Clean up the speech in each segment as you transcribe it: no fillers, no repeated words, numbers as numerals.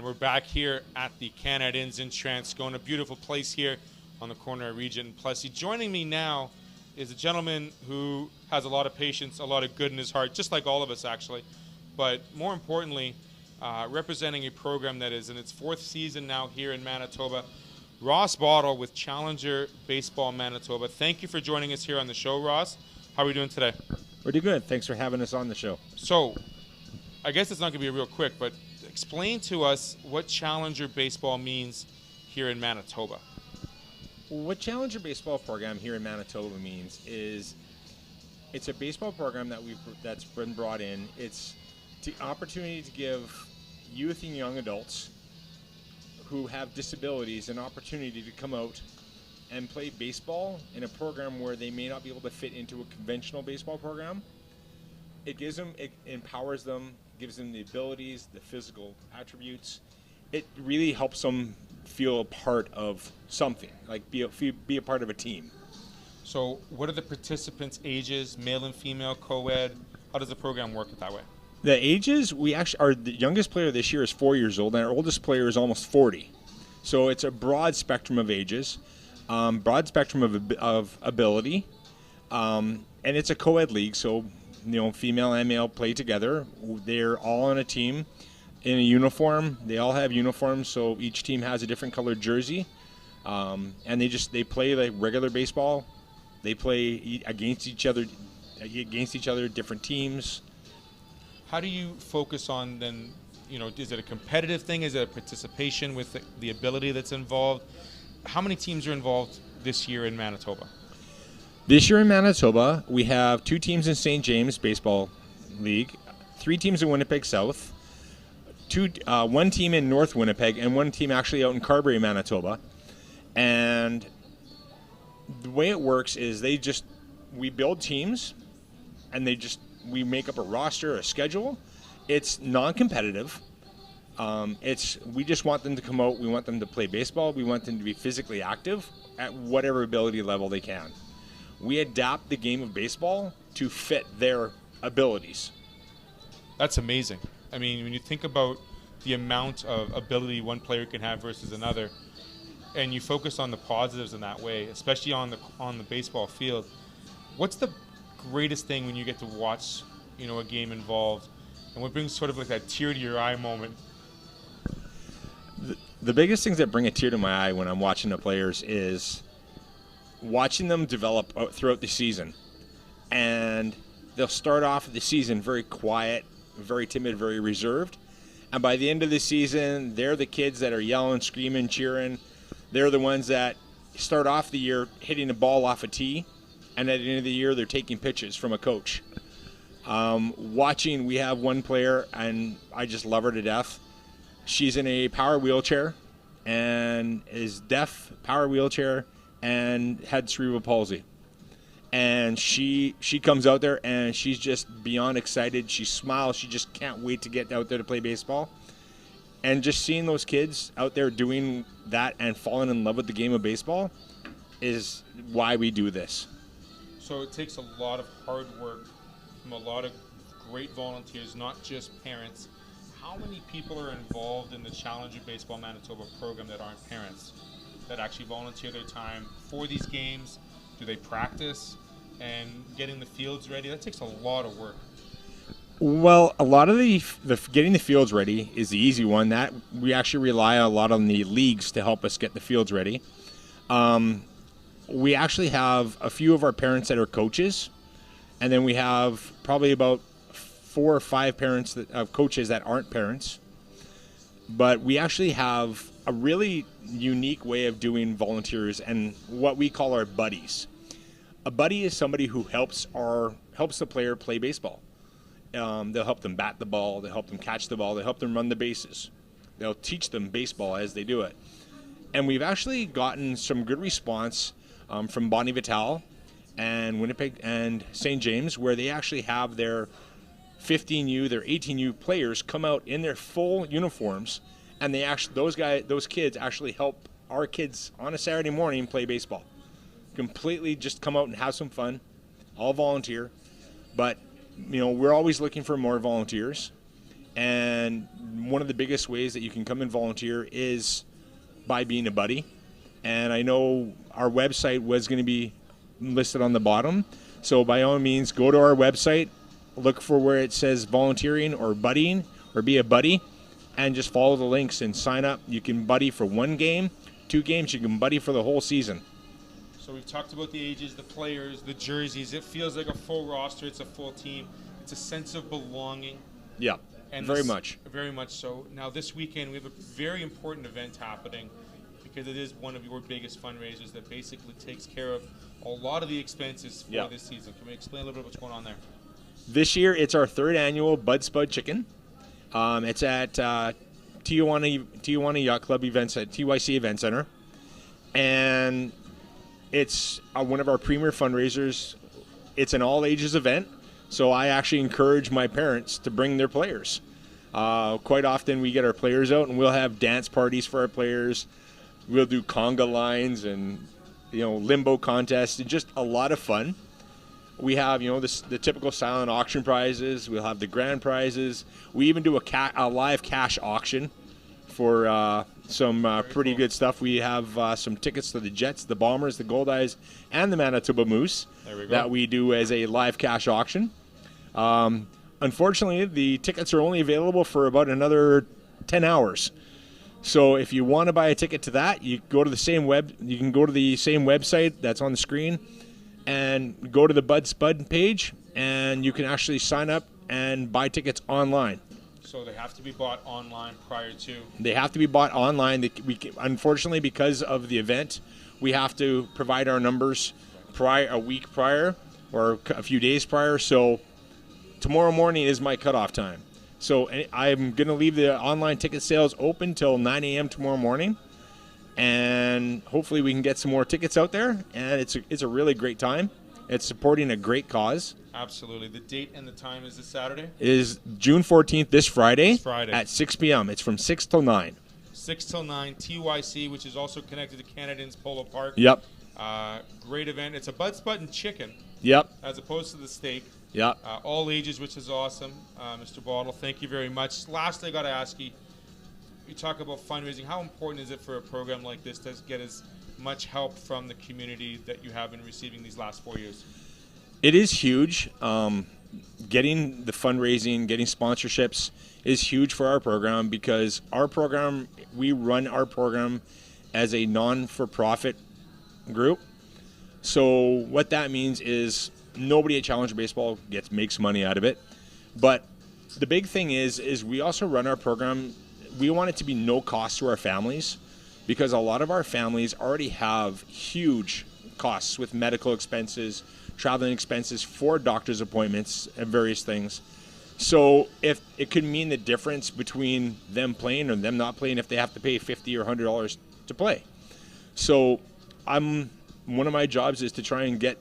We're back here at the Canad Inns in Transcona, a beautiful place here on the corner of Regent and Plessy. Joining me now is a gentleman who has a lot of patience, a lot of good in his heart, just like all of us actually. But more importantly, representing a program that is in its 4th season now here in Manitoba, Ross Bottle with Challenger Baseball Manitoba. Thank you for joining us here on the show, Ross. How are we doing today? Pretty good. Thanks for having us on the show. So, I guess it's not going to be real quick, but explain to us what Challenger Baseball means here in Manitoba. What Challenger Baseball program here in Manitoba means is it's a baseball program that's been brought in. It's the opportunity to give youth and young adults who have disabilities an opportunity to come out and play baseball in a program where they may not be able to fit into a conventional baseball program. It empowers them, gives them the abilities, the physical attributes. It really helps them feel a part of something, like be a part of a team. So what are the participants' ages, male and female, co-ed? How does the program work that way? The ages, our youngest player this year is 4 years old, and our oldest player is almost 40. So it's a broad spectrum of ages, broad spectrum of ability, and it's a co-ed league, so female and male play together. They're all on a team in a uniform. They all have uniforms, so each team has a different colored jersey, and they play like regular baseball. They play against each other, different teams. How do you focus on then, is it a competitive thing? Is it a participation with the ability that's involved? How many teams are involved this year in Manitoba? This year in Manitoba, we have 2 teams in St. James Baseball League, 3 teams in Winnipeg South, 1 team in North Winnipeg, and 1 team actually out in Carberry, Manitoba. And the way it works is we build teams, and we make up a roster, a schedule. It's non-competitive. We just want them to come out. We want them to play baseball. We want them to be physically active at whatever ability level they can. We adapt the game of baseball to fit their abilities. That's amazing. I mean, when you think about the amount of ability one player can have versus another, and you focus on the positives in that way, especially on the baseball field, what's the greatest thing when you get to watch, a game involved, and what brings sort of like that tear to your eye moment? The biggest things that bring a tear to my eye when I'm watching the players is watching them develop throughout the season. And they'll start off the season very quiet, very timid, very reserved. And by the end of the season, they're the kids that are yelling, screaming, cheering. They're the ones that start off the year hitting a ball off a tee, and at the end of the year, they're taking pitches from a coach. We have one player, and I just love her to death. She's in a power wheelchair and is deaf, power wheelchair, and had cerebral palsy. And she comes out there, and she's just beyond excited. She smiles. She just can't wait to get out there to play baseball. And just seeing those kids out there doing that and falling in love with the game of baseball is why we do this. So it takes a lot of hard work from a lot of great volunteers, not just parents. How many people are involved in the Challenger Baseball Manitoba program that aren't parents, that actually volunteer their time for these games? Do they practice and getting the fields ready? That takes a lot of work. Well, a lot of the getting the fields ready is the easy one. That we actually rely a lot on the leagues to help us get the fields ready. We actually have a few of our parents that are coaches, and then we have probably about 4 or 5 parents of coaches that aren't parents. But we actually have a really unique way of doing volunteers and what we call our buddies. A buddy is somebody who helps the player play baseball. They'll help them bat the ball, they'll help them catch the ball, they'll help them run the bases. They'll teach them baseball as they do it. And we've actually gotten some good response from Bonnie Vital and Winnipeg and St. James, where they actually have their 15U, their 18U players come out in their full uniforms, and those kids actually help our kids on a Saturday morning play baseball. Completely just come out and have some fun, all volunteer. But we're always looking for more volunteers, And one of the biggest ways that you can come and volunteer is by being a buddy. And I know our website was going to be listed on the bottom. So by all means, go to our website, look for where it says volunteering or buddying or be a buddy, and just follow the links and sign up. You can buddy for 1 game, 2 games. You can buddy for the whole season. So we've talked about the ages, the players, the jerseys. It feels like a full roster. It's a full team. It's a sense of belonging. Yeah, and very much. Very much so. Now this weekend we have a very important event happening because it is one of your biggest fundraisers that basically takes care of a lot of the expenses for this season. Can we explain a little bit what's going on there? This year it's our 3rd annual Bud Spud Chicken. It's at Tijuana Yacht Club events at TYC Event Center. And it's one of our premier fundraisers. It's an all-ages event, so I actually encourage my parents to bring their players. Quite often we get our players out, and we'll have dance parties for our players. We'll do conga lines and limbo contests, and just a lot of fun. We have the typical silent auction prizes. We'll have the grand prizes. We even do a live cash auction for some pretty good stuff. We have some tickets to the Jets, the Bombers, the Goldeyes, and the Manitoba Moose that we do as a live cash auction. Unfortunately, the tickets are only available for about another 10 hours. So if you want to buy a ticket to that, you go to the same you can go to the same website that's on the screen and go to the Bud Spud page, and you can actually sign up and buy tickets online. So they have to be bought online prior to? They have to be bought online. Unfortunately, because of the event, we have to provide our numbers a week prior or a few days prior. So tomorrow morning is my cutoff time. So I'm going to leave the online ticket sales open till 9 a.m. tomorrow morning. And hopefully we can get some more tickets out there. And it's a really great time. It's supporting a great cause. Absolutely. The date and the time is this Saturday? It is June 14th, this Friday. At 6 p.m. It's from 6 till 9. 6 till 9, TYC, which is also connected to Canadians Polo Park. Yep. Great event. It's a Bud Spud and chicken. Yep. As opposed to the steak. Yep. All ages, which is awesome. Mr. Bottle, thank you very much. Last, I got to ask you, you talk about fundraising. How important is it for a program like this to get as much help from the community that you have been receiving these last 4 years? It is huge. Getting the fundraising, getting sponsorships is huge for our program because we run our program as a non-for-profit group. So what that means is nobody at Challenger Baseball makes money out of it. But the big thing is we also run our program. We want it to be no cost to our families because a lot of our families already have huge costs with medical expenses, traveling expenses for doctor's appointments and various things. So if it could mean the difference between them playing or them not playing if they have to pay $50 or $100 to play. So one of my jobs is to try and get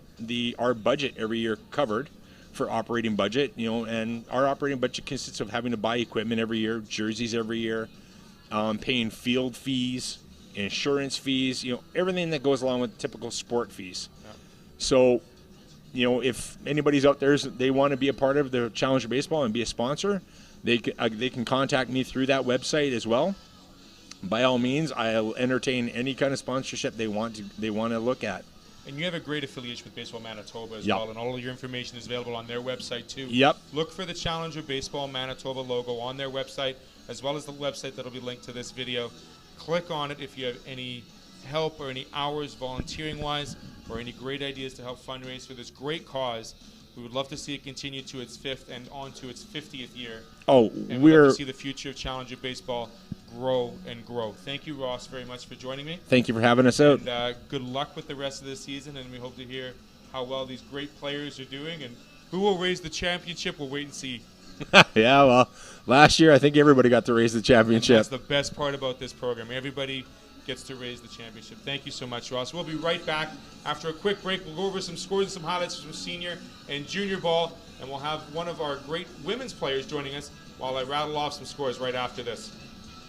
our budget every year covered for operating budget, and our operating budget consists of having to buy equipment every year, jerseys every year, paying field fees, insurance fees, everything that goes along with typical sport fees. Yeah. So, if anybody's out there, they want to be a part of the Challenger Baseball and be a sponsor, they can contact me through that website as well. By all means, I'll entertain any kind of sponsorship they want to look at. And you have a great affiliation with Baseball Manitoba as well, and all of your information is available on their website too. Yep. Look for the Challenger Baseball Manitoba logo on their website, as well as the website that will be linked to this video. Click on it if you have any help or any hours volunteering-wise or any great ideas to help fundraise for this great cause. We would love to see it continue to its 5th and on to its 50th year. And we'd love to see the future of Challenger Baseball grow and grow. Thank you, Ross, very much for joining me. Thank you for having us out. And good luck with the rest of the season, and we hope to hear how well these great players are doing. And who will raise the championship, we'll wait and see. Yeah, well, last year I think everybody got to raise the championship. And that's the best part about this program. Everybody gets to raise the championship. Thank you so much, Ross. We'll be right back after a quick break. We'll go over some scores and some highlights from senior and junior ball, and we'll have one of our great women's players joining us while I rattle off some scores right after this.